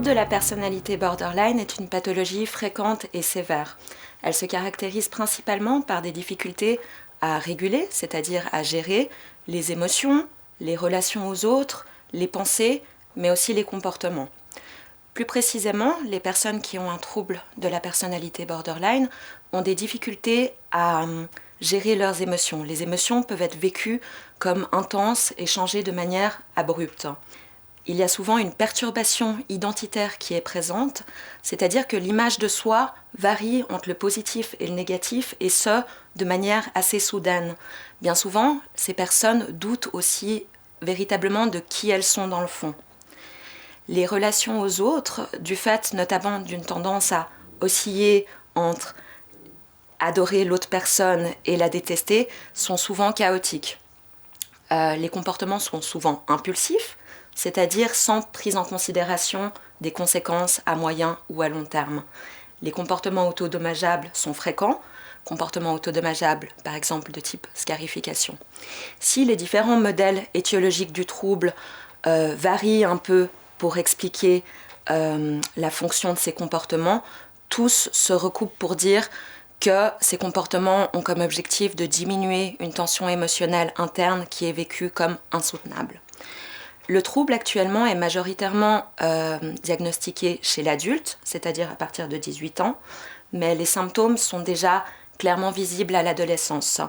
trouble de la personnalité borderline est une pathologie fréquente et sévère. Elle se caractérise principalement par des difficultés à réguler, c'est-à-dire à gérer les émotions, les relations aux autres, les pensées, mais aussi les comportements. Plus précisément, les personnes qui ont un trouble de la personnalité borderline ont des difficultés à gérer leurs émotions. Les émotions peuvent être vécues comme intenses et changées de manière abrupte. Il y a souvent une perturbation identitaire qui est présente, c'est-à-dire que l'image de soi varie entre le positif et le négatif, et ce, de manière assez soudaine. Bien souvent, ces personnes doutent aussi véritablement de qui elles sont dans le fond. Les relations aux autres, du fait notamment d'une tendance à osciller entre adorer l'autre personne et la détester, sont souvent chaotiques. Les comportements sont souvent impulsifs, c'est-à-dire sans prise en considération des conséquences à moyen ou à long terme. Les comportements autodommageables sont fréquents, comportements autodommageables par exemple de type scarification. Si les différents modèles étiologiques du trouble varient un peu pour expliquer la fonction de ces comportements, tous se recoupent pour dire que ces comportements ont comme objectif de diminuer une tension émotionnelle interne qui est vécue comme insoutenable. Le trouble actuellement est majoritairement diagnostiqué chez l'adulte, c'est-à-dire à partir de 18 ans, mais les symptômes sont déjà clairement visibles à l'adolescence.